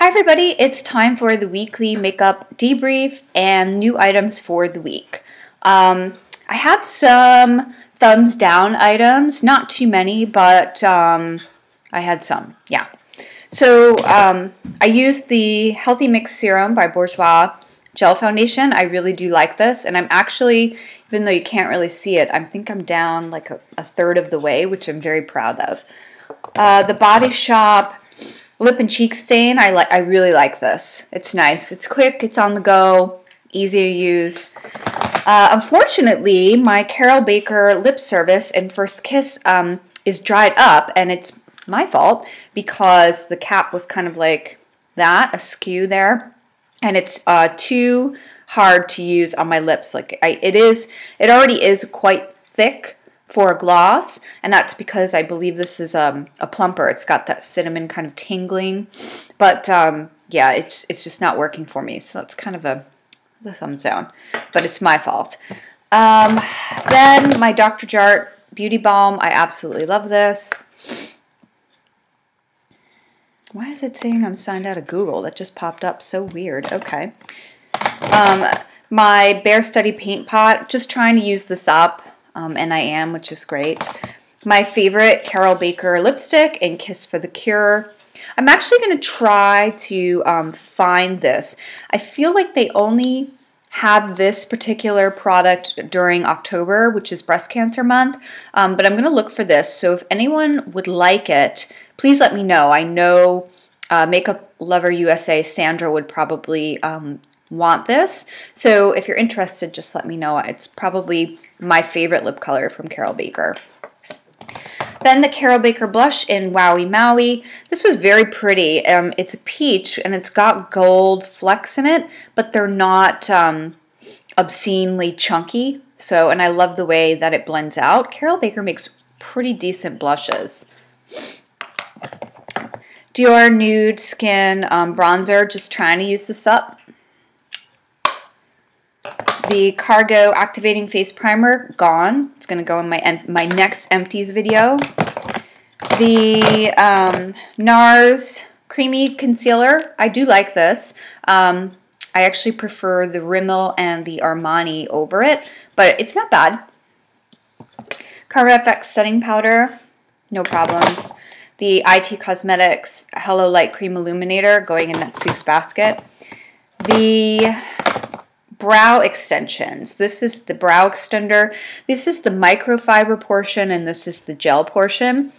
Hi everybody, it's time for the weekly makeup debrief and new items for the week. I had some thumbs down items, not too many, but I had some, yeah. So I used the Healthy Mix Serum by Bourjois Gel Foundation. I really do like this, and I'm actually, even though you can't really see it, I think I'm down like a third of the way, which I'm very proud of. The Body Shop Lip and Cheek Stain, I really like this. It's nice. It's quick. It's on the go. Easy to use. Unfortunately, my Carol Baker lip service in First Kiss is dried up, and it's my fault because the cap was kind of like that, askew there, and it's too hard to use on my lips. Like it already is quite thick for a gloss, and that's because I believe this is a plumper. It's got that cinnamon kind of tingling, but yeah, it's just not working for me, so that's kind of a thumbs down, but it's my fault. Then my Dr. Jart Beauty Balm, I absolutely love this. Why is it saying I'm signed out of Google? That just popped up, so weird. Okay. My Bare Study Paint Pot, just trying to use this up. And I am, which is great. My favorite Carol Baker lipstick in Kiss for the Cure. I'm actually going to try to find this. I feel like they only have this particular product during October, which is Breast Cancer Month, but I'm going to look for this. So if anyone would like it, please let me know. I know Makeup Lover USA, Sandra would probably want this, so if you're interested, just let me know. It's probably my favorite lip color from Carol Baker. Then the Carol Baker blush in Wowie Maui. This was very pretty. It's a peach and it's got gold flecks in it, but they're not obscenely chunky. So, and I love the way that it blends out. Carol Baker makes pretty decent blushes. Dior Nude Skin Bronzer, just trying to use this up. The Cargo Activating Face Primer, gone. It's going to go in my next empties video. The NARS Creamy Concealer, I do like this. I actually prefer the Rimmel and the Armani over it, but it's not bad. Cover FX Setting Powder, no problems. The IT Cosmetics Hello Light Cream Illuminator, going in next week's basket. The brow extensions. This is the brow extender. This is the microfiber portion, and this is the gel portion.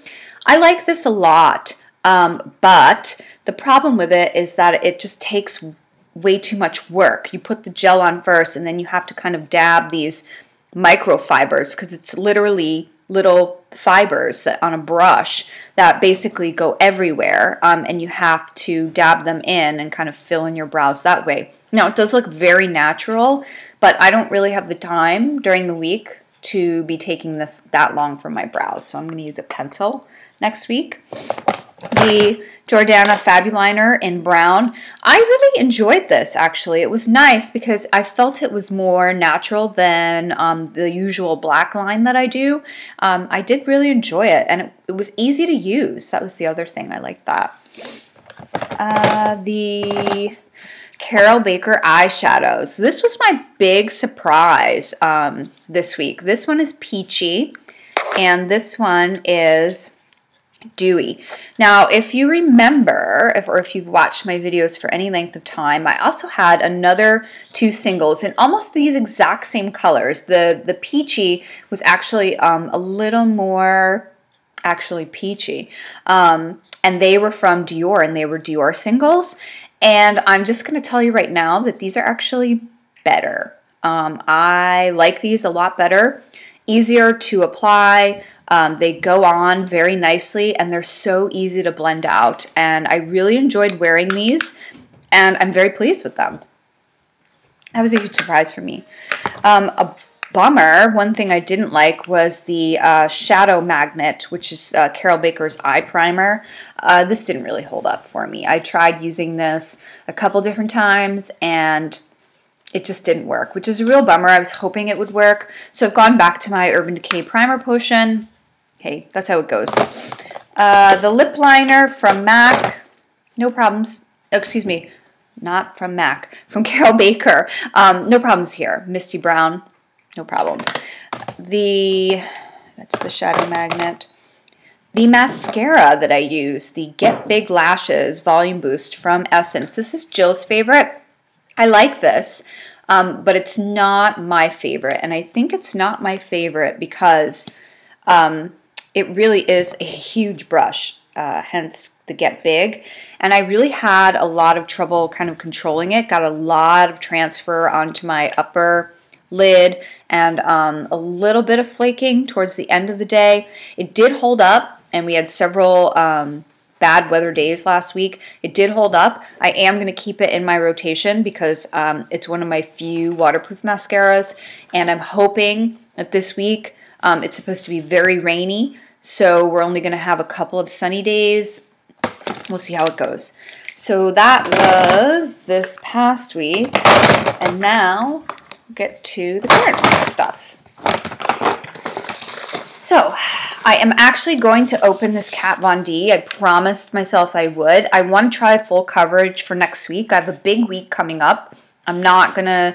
I like this a lot, but the problem with it is that it just takes way too much work. You put the gel on first, and then you have to kind of dab these microfibers, because it's literally little fibers that on a brush that basically go everywhere, and you have to dab them in and kind of fill in your brows that way. Now, it does look very natural, but I don't really have the time during the week to be taking this that long for my brows, so I'm going to use a pencil next week. The Jordana Fabuliner in brown. I really enjoyed this, actually. It was nice because I felt it was more natural than the usual black line that I do. I did really enjoy it, and it was easy to use. That was the other thing. I liked that. The Carol Baker eyeshadows. This was my big surprise this week. This one is peachy, and this one is dewy. Now, if you remember, or if you've watched my videos for any length of time, I also had another two singles in almost these exact same colors. The peachy was actually a little more actually peachy, and they were from Dior, and they were Dior singles. And I'm just going to tell you right now that these are actually better. I like these a lot better, easier to apply. They go on very nicely, and they're so easy to blend out. And I really enjoyed wearing these, and I'm very pleased with them. That was a huge surprise for me. A bummer, one thing I didn't like was the Shadow Magnet, which is Carol Baker's eye primer. This didn't really hold up for me. I tried using this a couple different times, and it just didn't work, which is a real bummer. I was hoping it would work. So I've gone back to my Urban Decay Primer Potion. Hey, that's how it goes. The lip liner from MAC, no problems. excuse me, not from MAC, from Carol Baker. No problems here. Misty Brown, no problems. That's the Shadow Magnet. The mascara that I use, the Get Big Lashes Volume Boost from Essence. This is Jill's favorite. I like this, but it's not my favorite. And I think it's not my favorite because it really is a huge brush, hence the Get Big. And I really had a lot of trouble kind of controlling it. Got a lot of transfer onto my upper lid and a little bit of flaking towards the end of the day. It did hold up, and we had several bad weather days last week. It did hold up. I am going to keep it in my rotation because it's one of my few waterproof mascaras, and I'm hoping that this week it's supposed to be very rainy, so we're only going to have a couple of sunny days. We'll see how it goes. So that was this past week, and now we'll get to the current stuff. So, I am actually going to open this Kat Von D. I promised myself I would. I want to try full coverage for next week. I have a big week coming up. I'm not going to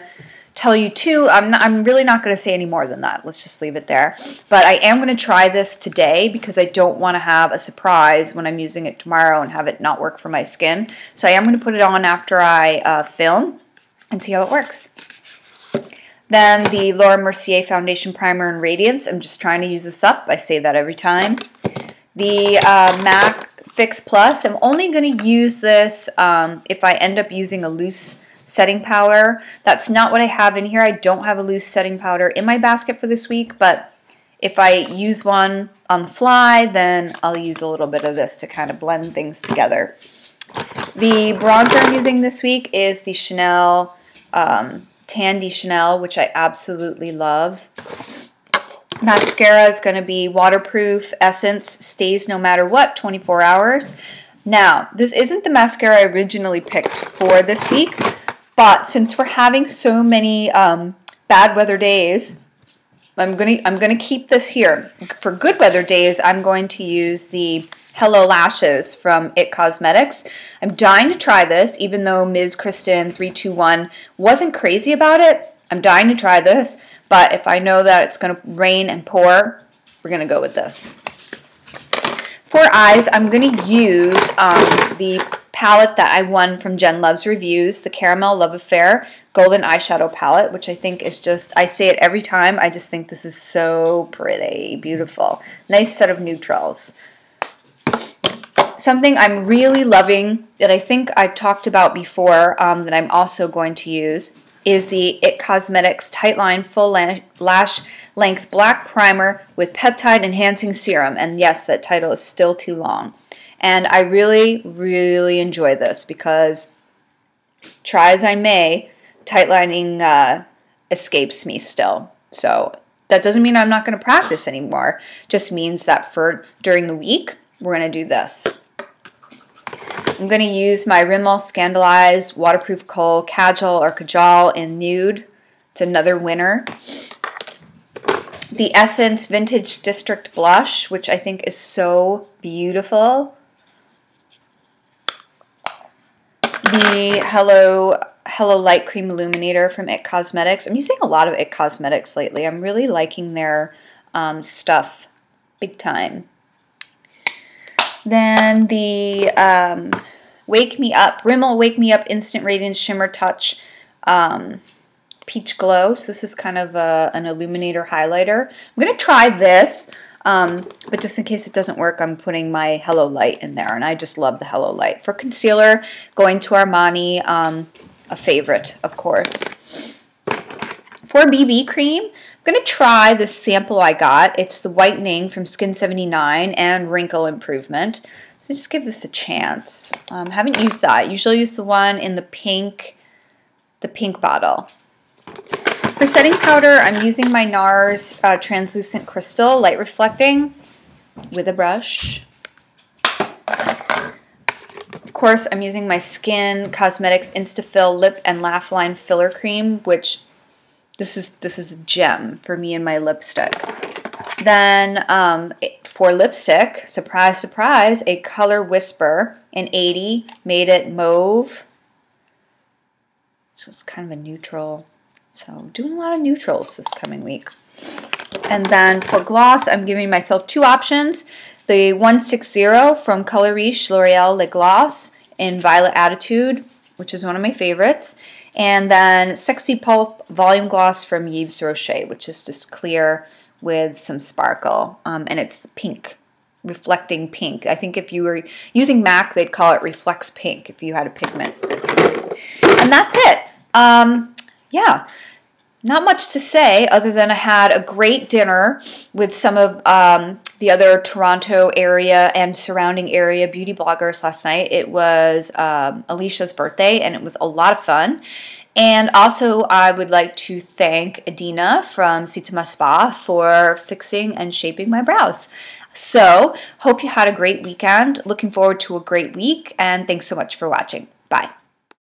tell you I'm really not going to say any more than that. Let's just leave it there. But I am going to try this today because I don't want to have a surprise when I'm using it tomorrow and have it not work for my skin. So I am going to put it on after I film and see how it works. Then the Laura Mercier Foundation Primer and Radiance. I'm just trying to use this up. I say that every time. The MAC Fix Plus. I'm only going to use this if I end up using a loose setting powder. That's not what I have in here. I don't have a loose setting powder in my basket for this week, but if I use one on the fly, then I'll use a little bit of this to kind of blend things together. The bronzer I'm using this week is the Chanel Tandy Chanel, which I absolutely love. Mascara is going to be waterproof. Essence stays no matter what, 24 hours. Now, this isn't the mascara I originally picked for this week, but since we're having so many bad weather days, I'm gonna keep this here. For good weather days, I'm going to use the Hello Lashes from IT Cosmetics. I'm dying to try this, even though Ms. Kristen 321 wasn't crazy about it. I'm dying to try this, but if I know that it's gonna rain and pour, we're gonna go with this. For eyes, I'm gonna use the palette that I won from Jen Love's Reviews, the Caramel Love Affair Golden Eyeshadow Palette, which I think is just, I say it every time, I just think this is so pretty, beautiful. Nice set of neutrals. Something I'm really loving that I think I've talked about before that I'm also going to use is the IT Cosmetics Tightline Full Lash Length Black Primer with Peptide Enhancing Serum. And yes, that title is still too long. And I really, really enjoy this because, try as I may, tightlining escapes me still. So that doesn't mean I'm not going to practice anymore. Just means that for during the week, we're going to do this. I'm going to use my Rimmel Scandaleyes Waterproof Kohl Kajal in Nude. It's another winner. The Essence Vintage District Blush, which I think is so beautiful. The Hello Light Cream Illuminator from IT Cosmetics. I'm using a lot of IT Cosmetics lately. I'm really liking their stuff big time. Then the Wake Me Up, Rimmel Wake Me Up Instant Radiance Shimmer Touch Peach Glow. So this is kind of an illuminator highlighter. I'm going to try this, but just in case it doesn't work, I'm putting my Hello Light in there, and I just love the Hello Light. For concealer, going to Armani, a favorite, of course. For BB cream, I'm going to try this sample I got. It's the Whitening from Skin 79 and Wrinkle Improvement. So just give this a chance. Haven't used that. I usually use the one in the pink bottle. For setting powder, I'm using my NARS Translucent Crystal Light Reflecting with a brush. Of course, I'm using my Skin Cosmetics Instafill Lip and Laugh Line Filler Cream, which this is a gem for me and my lipstick. Then for lipstick, surprise, surprise, a Color Whisper in 80, made it mauve. So it's kind of a neutral. So doing a lot of neutrals this coming week. And then for gloss, I'm giving myself two options. The 160 from Color Riche L'Oreal Lip Gloss in Violet Attitude, which is one of my favorites. And then Sexy Pulp Volume Gloss from Yves Rocher, which is just clear with some sparkle. And it's pink, reflecting pink. I think if you were using MAC, they'd call it Reflects Pink if you had a pigment. And that's it. Yeah. Not much to say other than I had a great dinner with some of the other Toronto area and surrounding area beauty bloggers last night. It was Alicia's birthday and it was a lot of fun. And also I would like to thank Edina from SITAMAA Spa for fixing and shaping my brows. So, hope you had a great weekend. Looking forward to a great week and thanks so much for watching. Bye.